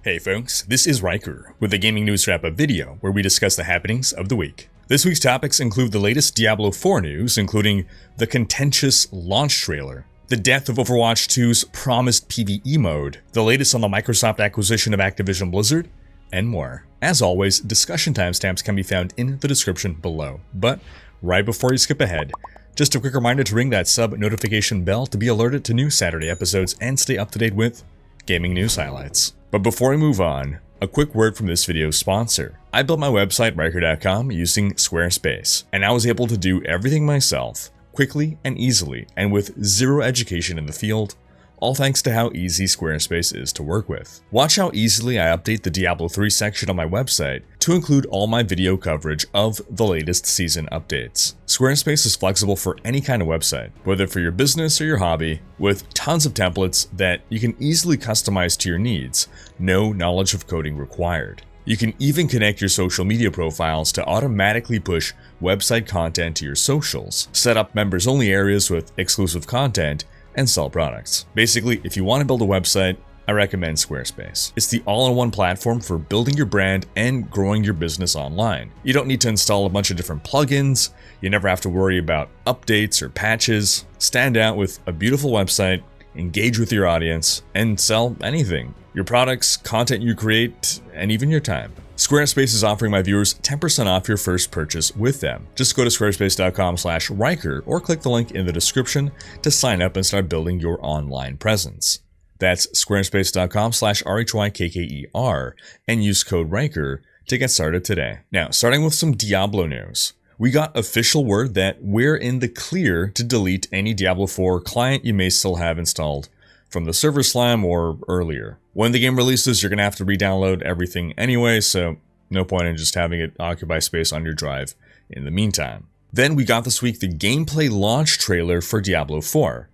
Hey folks, this is Riker with a gaming news wrap-up video where we discuss the happenings of the week. This week's topics include the latest Diablo 4 news, including the contentious launch trailer, the death of Overwatch 2's promised PvE mode, the latest on the Microsoft acquisition of Activision Blizzard, and more. As always, discussion timestamps can be found in the description below. But right before you skip ahead, just a quick reminder to ring that sub notification bell to be alerted to new Saturday episodes and stay up to date with gaming news highlights. But before we move on, a quick word from this video's sponsor. I built my website, Riker.com, using Squarespace, and I was able to do everything myself, quickly and easily, and with zero education in the field, all thanks to how easy Squarespace is to work with. Watch how easily I update the Diablo 3 section on my website to include all my video coverage of the latest season updates. Squarespace is flexible for any kind of website, whether for your business or your hobby, with tons of templates that you can easily customize to your needs, no knowledge of coding required. You can even connect your social media profiles to automatically push website content to your socials, set up members-only areas with exclusive content, and sell products. Basically, if you want to build a website, I recommend Squarespace. It's the all-in-one platform for building your brand and growing your business online. You don't need to install a bunch of different plugins, you never have to worry about updates or patches. Stand out with a beautiful website, engage with your audience, and sell anything. Your products, content you create, and even your time. Squarespace is offering my viewers 10% off your first purchase with them. Just go to squarespace.com/Riker or click the link in the description to sign up and start building your online presence. That's squarespace.com/RHYKKER and use code Riker to get started today. Now, starting with some Diablo news. We got official word that we're in the clear to delete any Diablo 4 client you may still have installed from the server slam or earlier. When the game releases, you're going to have to re-download everything anyway, so no point in just having it occupy space on your drive in the meantime. Then we got this week the gameplay launch trailer for Diablo 4.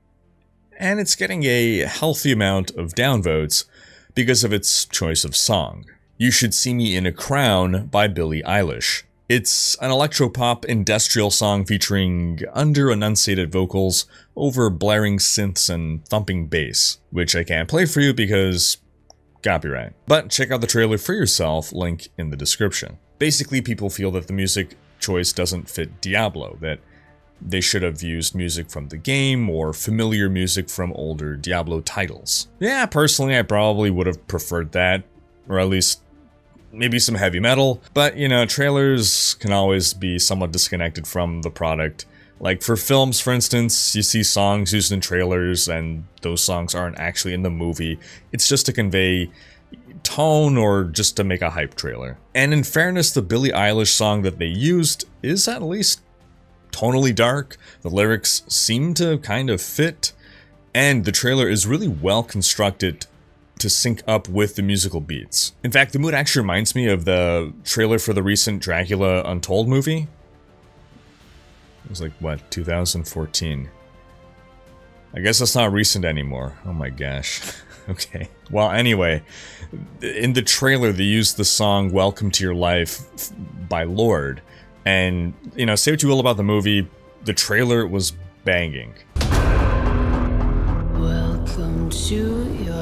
And it's getting a healthy amount of downvotes because of its choice of song. You Should See Me in a Crown by Billie Eilish. It's an electropop industrial song featuring under-enunciated vocals over blaring synths and thumping bass, which I can't play for you because copyright. But check out the trailer for yourself, link in the description. Basically, people feel that the music choice doesn't fit Diablo, that they should have used music from the game or familiar music from older Diablo titles. Yeah, personally, I probably would have preferred that, or at least maybe some heavy metal, but you know, trailers can always be somewhat disconnected from the product. Like for films, for instance, you see songs used in trailers and those songs aren't actually in the movie. It's just to convey tone or just to make a hype trailer. And in fairness, the Billie Eilish song that they used is at least tonally dark. The lyrics seem to kind of fit, and the trailer is really well constructed to sync up with the musical beats. In fact, the mood actually reminds me of the trailer for the recent Dracula Untold movie. It was like, what, 2014? I guess that's not recent anymore. Oh my gosh. Okay. Well, anyway, in the trailer, they used the song Welcome to Your Life by Lorde. And, you know, say what you will about the movie, the trailer was banging. Welcome to your life.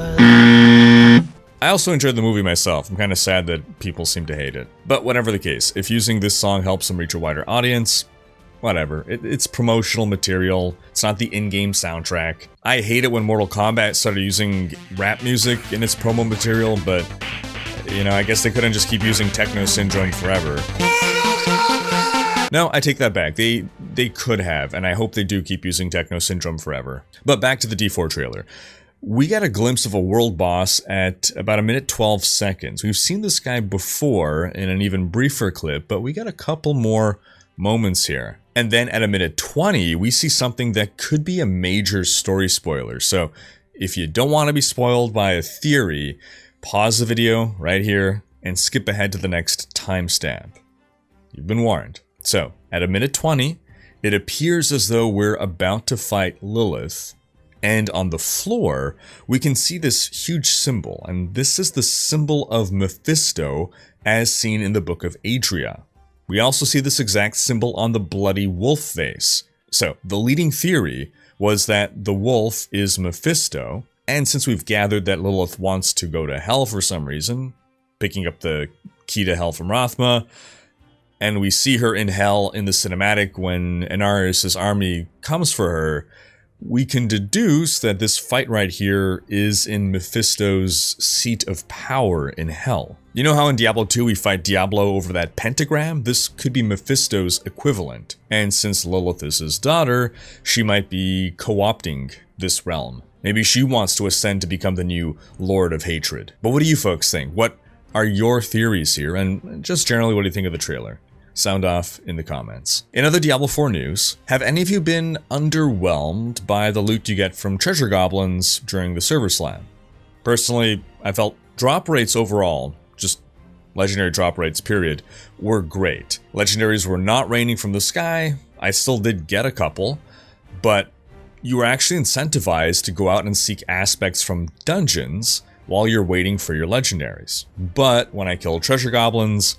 I also enjoyed the movie myself. I'm kind of sad that people seem to hate it. But whatever the case, if using this song helps them reach a wider audience, whatever. It's promotional material. It's not the in-game soundtrack. I hate it when Mortal Kombat started using rap music in its promo material, but, you know, I guess they couldn't just keep using Techno Syndrome forever. No, I take that back. They could have, and I hope they do keep using Techno Syndrome forever. But back to the D4 trailer. We got a glimpse of a world boss at about 1:12 seconds. We've seen this guy before in an even briefer clip, but we got a couple more moments here. And then at 1:20, we see something that could be a major story spoiler. So if you don't want to be spoiled by a theory, pause the video right here and skip ahead to the next timestamp. You've been warned. So at 1:20, it appears as though we're about to fight Lilith. And on the floor, we can see this huge symbol, and this is the symbol of Mephisto as seen in the Book of Adria. We also see this exact symbol on the bloody wolf vase. So the leading theory was that the wolf is Mephisto, And since we've gathered that Lilith wants to go to hell for some reason, picking up the key to hell from Rathma, and we see her in hell in the cinematic when Inarius' army comes for her, we can deduce that this fight right here is in Mephisto's seat of power in hell. You know how in Diablo 2 we fight Diablo over that pentagram? This could be Mephisto's equivalent. And since Lilith is his daughter, she might be co-opting this realm. Maybe she wants to ascend to become the new Lord of Hatred. But what do you folks think? What are your theories here? And just generally, what do you think of the trailer? Sound off in the comments. In other Diablo 4 news, have any of you been underwhelmed by the loot you get from treasure goblins during the server slam? Personally, I felt drop rates overall, just legendary drop rates period, were great. Legendaries were not raining from the sky. I still did get a couple, but you were actually incentivized to go out and seek aspects from dungeons while you're waiting for your legendaries. But when I killed treasure goblins,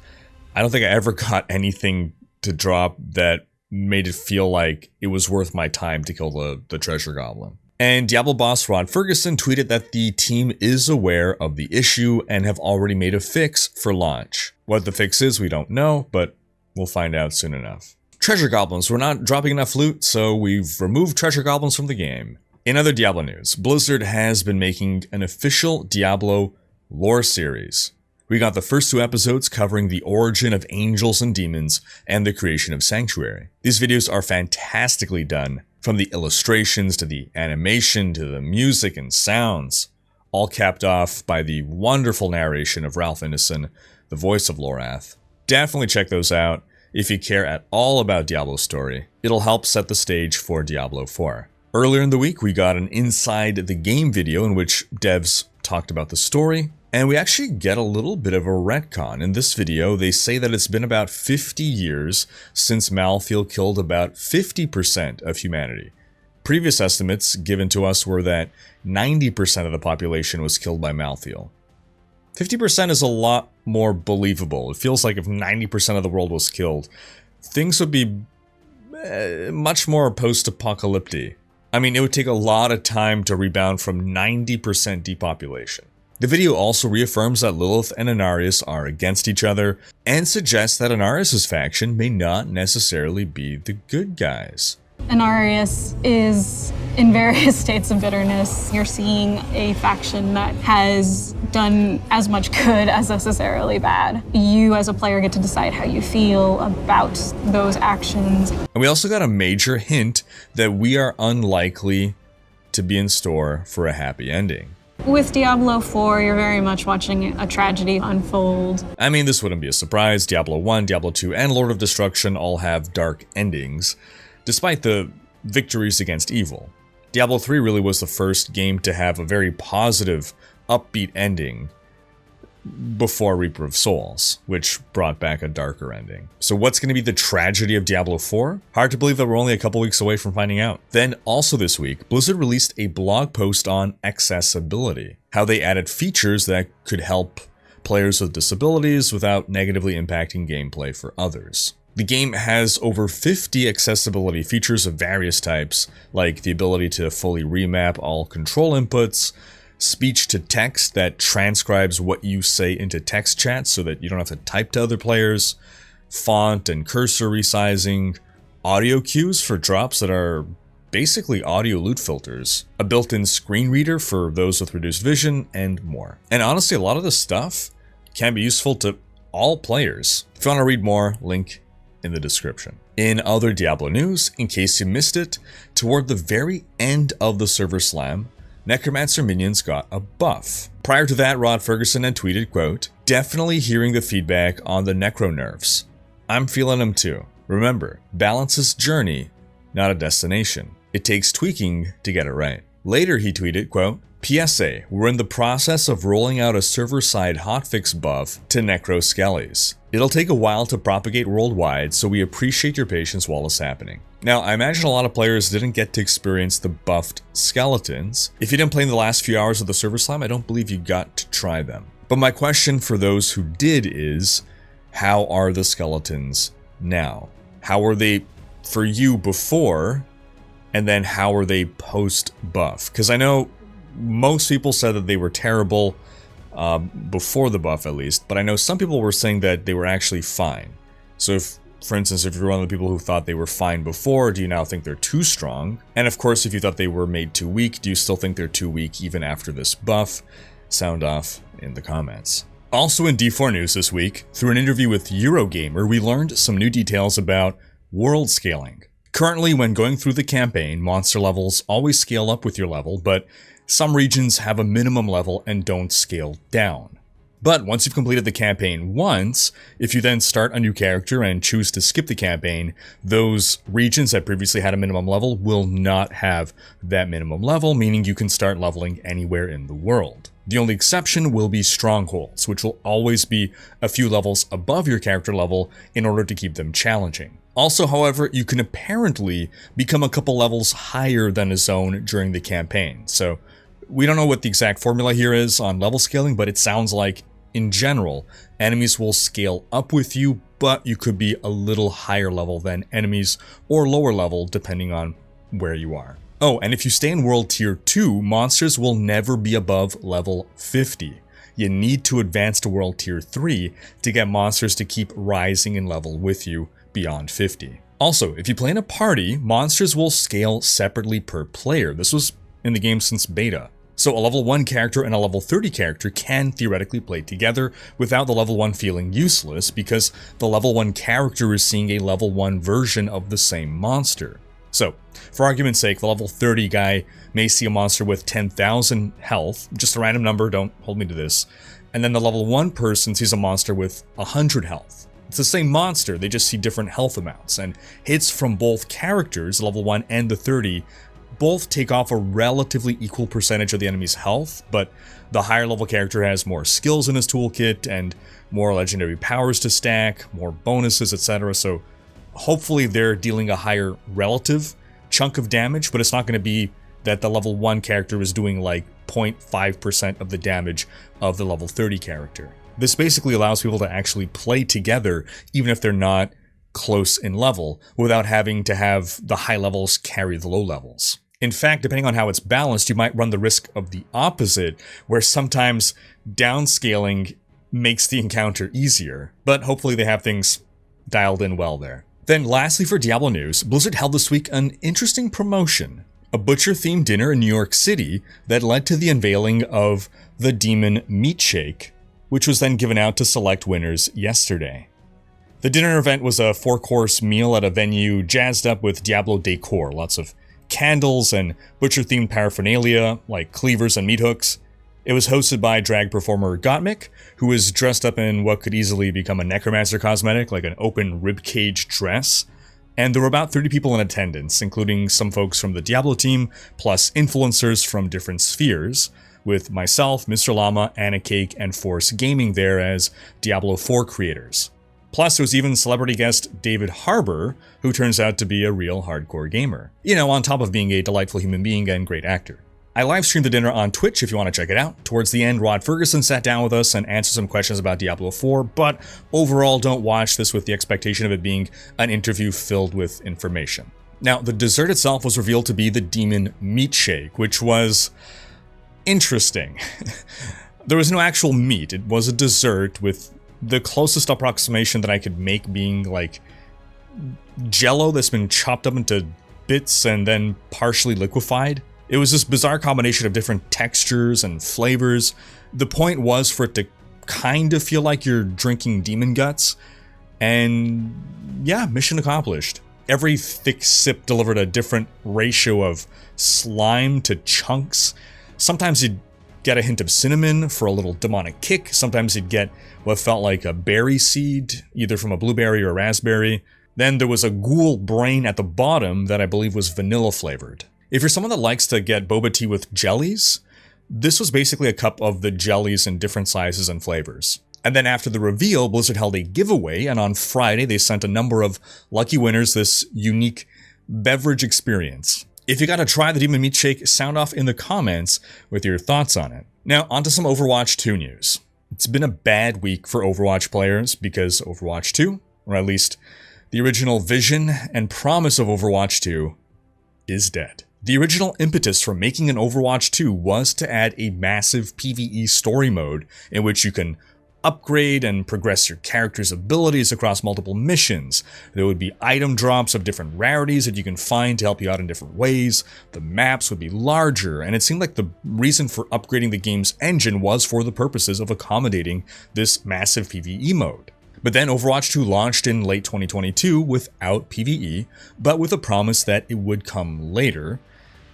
I don't think I ever got anything to drop that made it feel like it was worth my time to kill the treasure goblin. And Diablo boss Rod Ferguson tweeted that the team is aware of the issue and have already made a fix for launch. What the fix is, we don't know, but we'll find out soon enough. Treasure goblins. We're not dropping enough loot, so we've removed treasure goblins from the game. In other Diablo news, Blizzard has been making an official Diablo lore series. We got the first 2 episodes covering the origin of angels and demons and the creation of Sanctuary. These videos are fantastically done, from the illustrations to the animation to the music and sounds, all capped off by the wonderful narration of Ralph Ineson, the voice of Lorath. Definitely check those out if you care at all about Diablo's story. It'll help set the stage for Diablo 4. Earlier in the week, we got an Inside the Game video in which devs talked about the story, and we actually get a little bit of a retcon. In this video, they say that it's been about 50 years since Malthael killed about 50% of humanity. Previous estimates given to us were that 90% of the population was killed by Malthael. 50% is a lot more believable. It feels like if 90% of the world was killed, things would be much more post-apocalyptic. I mean, it would take a lot of time to rebound from 90% depopulation. The video also reaffirms that Lilith and Inarius are against each other, and suggests that Inarius' faction may not necessarily be the good guys. Inarius is in various states of bitterness. You're seeing a faction that has done as much good as necessarily bad. You as a player get to decide how you feel about those actions. And we also got a major hint that we are unlikely to be in store for a happy ending. With Diablo 4, you're very much watching a tragedy unfold. I mean, this wouldn't be a surprise. Diablo 1, Diablo 2, and Lord of Destruction all have dark endings, despite the victories against evil. Diablo 3 really was the first game to have a very positive, upbeat ending before Reaper of Souls, which brought back a darker ending. So what's going to be the tragedy of Diablo 4? Hard to believe that we're only a couple weeks away from finding out. Then also this week, Blizzard released a blog post on accessibility, how they added features that could help players with disabilities without negatively impacting gameplay for others. The game has over 50 accessibility features of various types, like the ability to fully remap all control inputs, speech to text that transcribes what you say into text chat so that you don't have to type to other players, font and cursor resizing, audio cues for drops that are basically audio loot filters, a built-in screen reader for those with reduced vision, and more. And honestly, a lot of this stuff can be useful to all players. If you want to read more, link in the description. In other Diablo news, in case you missed it, toward the very end of the server slam, Necromancer minions got a buff. Prior to that, Rod Ferguson had tweeted, quote, "Definitely hearing the feedback on the necro nerfs. I'm feeling them too. Remember, balance is journey, not a destination. It takes tweaking to get it right." Later he tweeted, quote, "PSA, we're in the process of rolling out a server-side hotfix buff to Necro Skellies. It'll take a while to propagate worldwide, so we appreciate your patience while it's happening." Now, I imagine a lot of players didn't get to experience the buffed skeletons. If you didn't play in the last few hours of the server slam, I don't believe you got to try them. But my question for those who did is, how are the skeletons now? How were they for you before, and then how are they post-buff? Because I know most people said that they were terrible before the buff at least, but I know some people were saying that they were actually fine. So if, for instance, if you're one of the people who thought they were fine before, do you now think they're too strong? And of course, if you thought they were made too weak, do you still think they're too weak even after this buff? Sound off in the comments. Also in D4 news this week, through an interview with Eurogamer, we learned some new details about world scaling. Currently, when going through the campaign, monster levels always scale up with your level, but some regions have a minimum level and don't scale down. But once you've completed the campaign once, if you then start a new character and choose to skip the campaign, those regions that previously had a minimum level will not have that minimum level, meaning you can start leveling anywhere in the world. The only exception will be strongholds, which will always be a few levels above your character level in order to keep them challenging. Also, however, you can apparently become a couple levels higher than a zone during the campaign. So we don't know what the exact formula here is on level scaling, but it sounds like, in general, enemies will scale up with you, but you could be a little higher level than enemies or lower level depending on where you are. Oh, and if you stay in World Tier 2, monsters will never be above level 50. You need to advance to World Tier 3 to get monsters to keep rising in level with you beyond 50. Also, if you play in a party, monsters will scale separately per player. This was in the game since beta. So a level 1 character and a level 30 character can theoretically play together without the level 1 feeling useless because the level 1 character is seeing a level 1 version of the same monster. So, for argument's sake, the level 30 guy may see a monster with 10,000 health, just a random number, don't hold me to this, and then the level 1 person sees a monster with 100 health. It's the same monster, they just see different health amounts, and hits from both characters, the level 1 and the 30, both take off a relatively equal percentage of the enemy's health, but the higher level character has more skills in his toolkit and more legendary powers to stack, more bonuses, etc. So hopefully they're dealing a higher relative chunk of damage, but it's not going to be that the level 1 character is doing like 0.5% of the damage of the level 30 character. This basically allows people to actually play together even if they're not close in level without having to have the high levels carry the low levels. In fact, depending on how it's balanced, you might run the risk of the opposite, where sometimes downscaling makes the encounter easier, but hopefully they have things dialed in well there. Then lastly for Diablo news, Blizzard held this week an interesting promotion, a butcher-themed dinner in New York City that led to the unveiling of the Demon Meat Shake, which was then given out to select winners yesterday. The dinner event was a 4-course meal at a venue jazzed up with Diablo decor, lots of candles and butcher-themed paraphernalia like cleavers and meat hooks. It was hosted by drag performer Gottmik, who was dressed up in what could easily become a Necromancer cosmetic, like an open ribcage dress. And there were about 30 people in attendance, including some folks from the Diablo team, plus influencers from different spheres, with myself, Mr. Llama, Anna Cake, and Force Gaming there as Diablo 4 creators. Plus, there was even celebrity guest David Harbour, who turns out to be a real hardcore gamer. You know, on top of being a delightful human being and great actor. I live-streamed the dinner on Twitch if you want to check it out. Towards the end, Rod Ferguson sat down with us and answered some questions about Diablo 4, but overall don't watch this with the expectation of it being an interview filled with information. Now, the dessert itself was revealed to be the Demon Meat Shake, which was interesting. There was no actual meat, it was a dessert with the closest approximation that I could make being like jello that's been chopped up into bits and then partially liquefied. It was this bizarre combination of different textures and flavors. The point was for it to kind of feel like you're drinking demon guts. And yeah, mission accomplished. Every thick sip delivered a different ratio of slime to chunks. Sometimes you'd get a hint of cinnamon for a little demonic kick. Sometimes you'd get what felt like a berry seed, either from a blueberry or a raspberry. Then there was a ghoul brain at the bottom that I believe was vanilla flavored. If you're someone that likes to get boba tea with jellies, this was basically a cup of the jellies in different sizes and flavors. And then after the reveal, Blizzard held a giveaway, and on Friday they sent a number of lucky winners this unique beverage experience. If you gotta try the Demon Meat Shake, sound off in the comments with your thoughts on it. Now, onto some Overwatch 2 news. It's been a bad week for Overwatch players because Overwatch 2, or at least the original vision and promise of Overwatch 2, is dead. The original impetus for making an Overwatch 2 was to add a massive PvE story mode in which you can upgrade and progress your character's abilities across multiple missions. There would be item drops of different rarities that you can find to help you out in different ways. The maps would be larger, and it seemed like the reason for upgrading the game's engine was for the purposes of accommodating this massive PvE mode. But then Overwatch 2 launched in late 2022 without PvE, but with a promise that it would come later.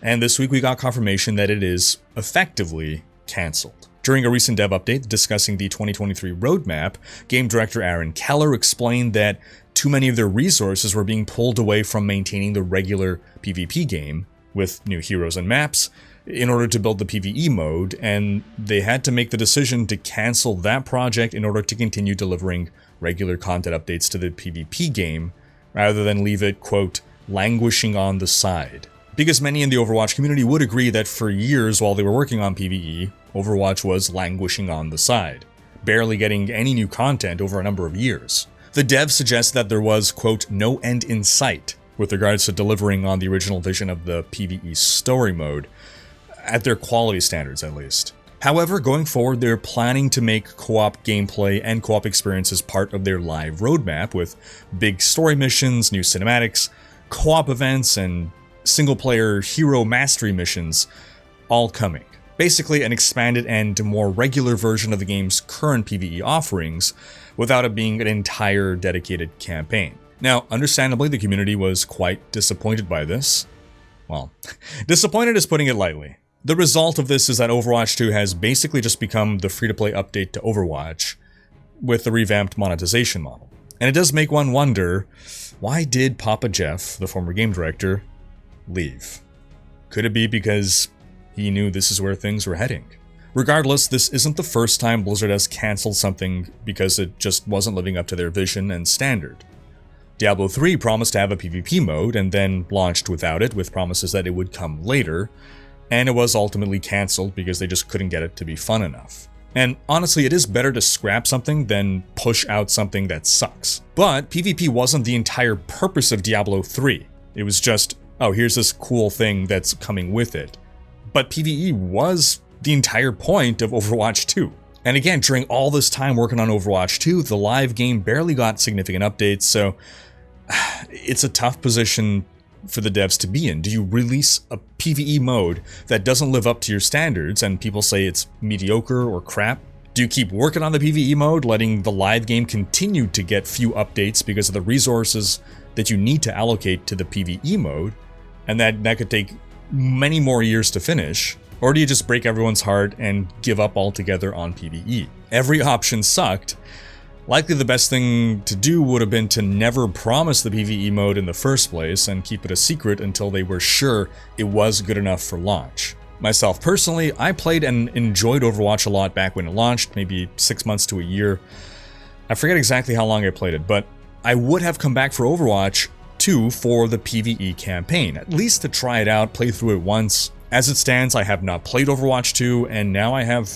And this week we got confirmation that it is effectively cancelled. During a recent dev update discussing the 2023 roadmap, game director Aaron Keller explained that too many of their resources were being pulled away from maintaining the regular PvP game, with new heroes and maps, in order to build the PvE mode, and they had to make the decision to cancel that project in order to continue delivering regular content updates to the PvP game, rather than leave it, quote, languishing on the side. Because many in the Overwatch community would agree that for years while they were working on PvE, Overwatch was languishing on the side, barely getting any new content over a number of years. The devs suggest that there was, quote, no end in sight with regards to delivering on the original vision of the PvE story mode, at their quality standards at least. However, going forward, they're planning to make co-op gameplay and co-op experiences part of their live roadmap with big story missions, new cinematics, co-op events, and single-player hero mastery missions all coming. Basically an expanded and more regular version of the game's current PvE offerings, without it being an entire dedicated campaign. Now, understandably, the community was quite disappointed by this. Well, disappointed is putting it lightly. The result of this is that Overwatch 2 has basically just become the free-to-play update to Overwatch, with the revamped monetization model. And it does make one wonder, why did Papa Jeff, the former game director, leave? Could it be because he knew this is where things were heading? Regardless, this isn't the first time Blizzard has cancelled something because it just wasn't living up to their vision and standard. Diablo 3 promised to have a PvP mode and then launched without it, with promises that it would come later, and it was ultimately cancelled because they just couldn't get it to be fun enough. And honestly, it is better to scrap something than push out something that sucks. But PvP wasn't the entire purpose of Diablo 3. It was just, oh, here's this cool thing that's coming with it. But PvE was the entire point of Overwatch 2. And again, during all this time working on Overwatch 2, the live game barely got significant updates, so it's a tough position for the devs to be in. Do you release a PvE mode that doesn't live up to your standards and people say it's mediocre or crap? Do you keep working on the PvE mode, letting the live game continue to get few updates because of the resources that you need to allocate to the PvE mode, and that could take many more years to finish? Or do you just break everyone's heart and give up altogether on PvE? Every option sucked. Likely the best thing to do would have been to never promise the PvE mode in the first place and keep it a secret until they were sure it was good enough for launch. Myself personally, I played and enjoyed Overwatch a lot back when it launched, maybe 6 months to a year. I forget exactly how long I played it, but I would have come back for Overwatch 2 for the PvE campaign, at least to try it out, play through it once. As it stands, I have not played Overwatch 2, and now I have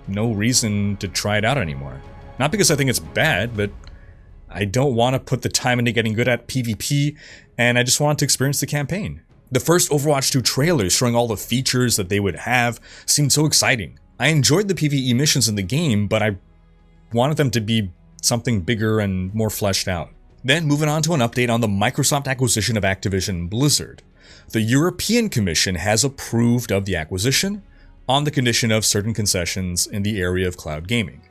no reason to try it out anymore. Not because I think it's bad, but I don't want to put the time into getting good at PvP, and I just want to experience the campaign. The first Overwatch 2 trailers showing all the features that they would have seemed so exciting. I enjoyed the PvE missions in the game, but I wanted them to be something bigger and more fleshed out. Then moving on to an update on the Microsoft acquisition of Activision Blizzard. The European Commission has approved of the acquisition on the condition of certain concessions in the area of cloud gaming.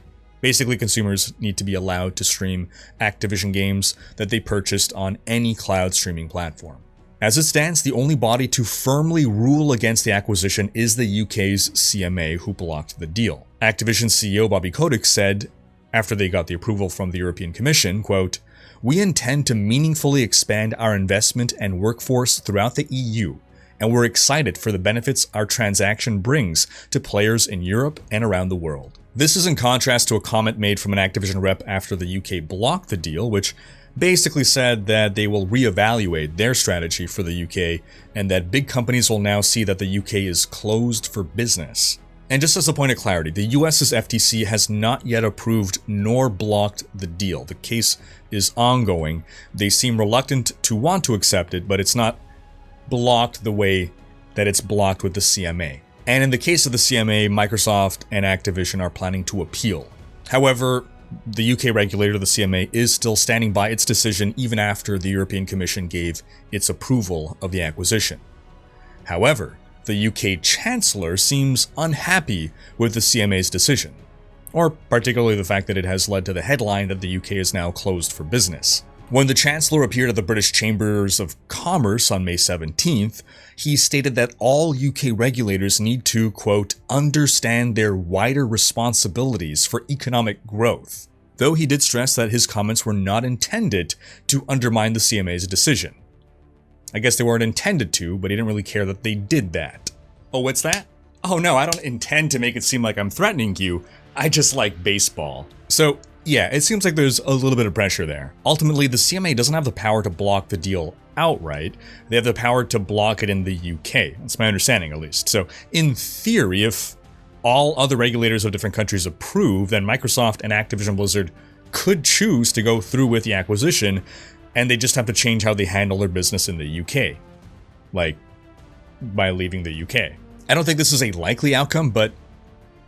Basically, consumers need to be allowed to stream Activision games that they purchased on any cloud streaming platform. As it stands, the only body to firmly rule against the acquisition is the UK's CMA, who blocked the deal. Activision CEO Bobby Kotick said, after they got the approval from the European Commission, quote, "We intend to meaningfully expand our investment and workforce throughout the EU, and we're excited for the benefits our transaction brings to players in Europe and around the world." This is in contrast to a comment made from an Activision rep after the UK blocked the deal, which basically said that they will reevaluate their strategy for the UK and that big companies will now see that the UK is closed for business. And just as a point of clarity, the US's FTC has not yet approved nor blocked the deal. The case is ongoing. They seem reluctant to want to accept it, but it's not blocked the way that it's blocked with the CMA. And in the case of the CMA, Microsoft and Activision are planning to appeal. However, the UK regulator, the CMA, is still standing by its decision even after the European Commission gave its approval of the acquisition. However, the UK Chancellor seems unhappy with the CMA's decision, or particularly the fact that it has led to the headline that the UK is now closed for business. When the Chancellor appeared at the British Chambers of Commerce on May 17th, he stated that all UK regulators need to, quote, understand their wider responsibilities for economic growth, though he did stress that his comments were not intended to undermine the CMA's decision. I guess they weren't intended to, but he didn't really care that they did that. Oh, what's that? Oh no, I don't intend to make it seem like I'm threatening you, I just like baseball. So, yeah, it seems like there's a little bit of pressure there. Ultimately, the CMA doesn't have the power to block the deal outright. They have the power to block it in the UK. That's my understanding, at least. So, in theory, if all other regulators of different countries approve, then Microsoft and Activision Blizzard could choose to go through with the acquisition, and they just have to change how they handle their business in the UK. Like, by leaving the UK. I don't think this is a likely outcome, but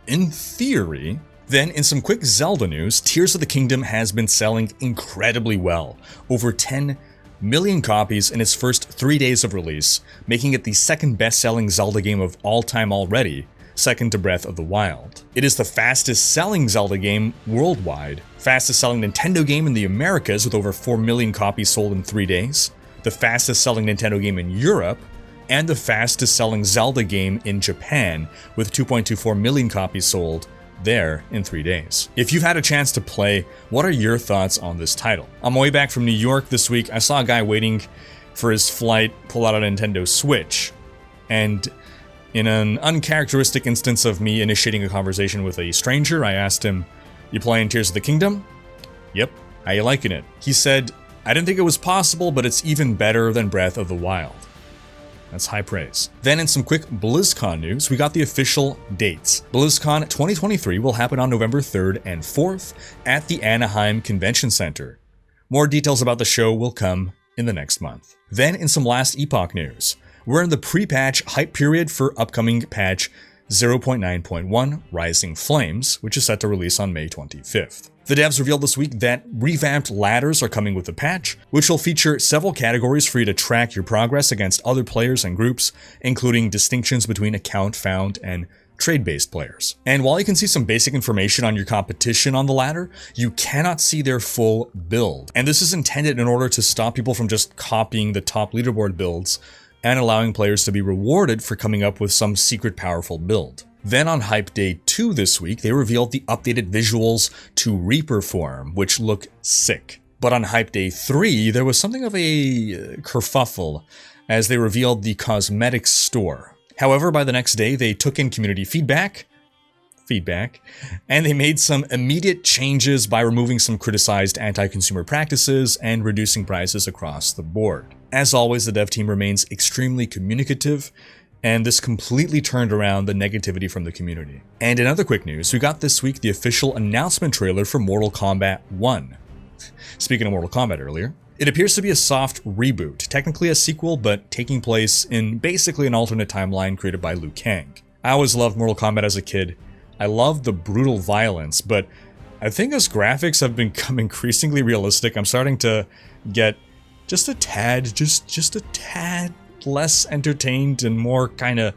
in theory. Then, in some quick Zelda news, Tears of the Kingdom has been selling incredibly well. Over 10 million copies in its first 3 days of release, making it the second best-selling Zelda game of all time already, second to Breath of the Wild. It is the fastest-selling Zelda game worldwide, fastest-selling Nintendo game in the Americas with over 4 million copies sold in 3 days, the fastest-selling Nintendo game in Europe, and the fastest-selling Zelda game in Japan with 2.24 million copies sold there in 3 days. If you've had a chance to play, what are your thoughts on this title? On my way back from New York this week, I saw a guy waiting for his flight pull out a Nintendo Switch, and in an uncharacteristic instance of me initiating a conversation with a stranger, I asked him, "You playing Tears of the Kingdom?" "Yep, how you liking it?" He said, "I didn't think it was possible, but it's even better than Breath of the Wild." That's high praise. Then in some quick BlizzCon news, we got the official dates. BlizzCon 2023 will happen on November 3rd and 4th at the Anaheim Convention Center. More details about the show will come in the next month. Then in some last Epoch news, we're in the pre-patch hype period for upcoming patch 0.9.1 Rising Flames, which is set to release on May 25th. The devs revealed this week that revamped ladders are coming with the patch, which will feature several categories for you to track your progress against other players and groups, including distinctions between account found and trade-based players. And while you can see some basic information on your competition on the ladder, you cannot see their full build. And this is intended in order to stop people from just copying the top leaderboard builds and allowing players to be rewarded for coming up with some secret powerful build. Then on Hype Day 2 this week, they revealed the updated visuals to Reaper form, which look sick. But on Hype Day 3, there was something of a kerfuffle as they revealed the cosmetic store. However, by the next day, they took in community feedback, and they made some immediate changes by removing some criticized anti-consumer practices and reducing prices across the board. As always, the dev team remains extremely communicative, and this completely turned around the negativity from the community. And in other quick news, we got this week the official announcement trailer for Mortal Kombat 1. Speaking of Mortal Kombat earlier, it appears to be a soft reboot, technically a sequel, but taking place in basically an alternate timeline created by Liu Kang. I always loved Mortal Kombat as a kid. I loved the brutal violence, but I think as graphics have become increasingly realistic, I'm starting to get just a tad less entertained and more kind of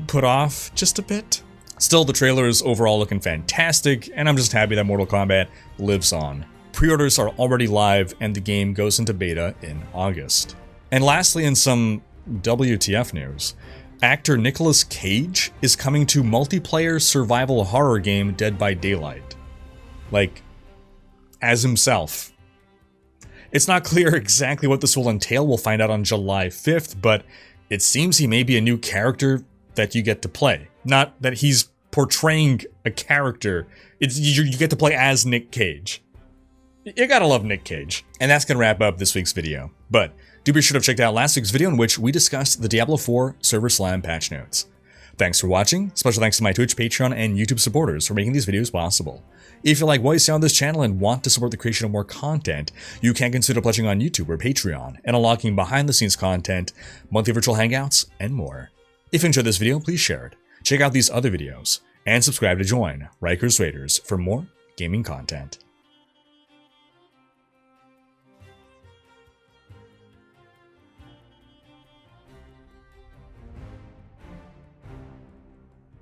put off just a bit. Still, the trailer is overall looking fantastic, and I'm just happy that Mortal Kombat lives on. Pre-orders are already live, and the game goes into beta in August. And lastly, in some WTF news, actor Nicolas Cage is coming to multiplayer survival horror game Dead by Daylight. Like, as himself. It's not clear exactly what this will entail. We'll find out on July 5th, but it seems he may be a new character that you get to play. Not that he's portraying a character. You get to play as Nick Cage. You gotta love Nick Cage. And that's gonna wrap up this week's video. But do be sure to check out last week's video in which we discussed the Diablo 4 Server Slam patch notes. Thanks for watching. Special thanks to my Twitch, Patreon, and YouTube supporters for making these videos possible. If you like what you see on this channel and want to support the creation of more content, you can consider pledging on YouTube or Patreon and unlocking behind-the-scenes content, monthly virtual hangouts, and more. If you enjoyed this video, please share it. Check out these other videos, and subscribe to join Riker's Raiders for more gaming content.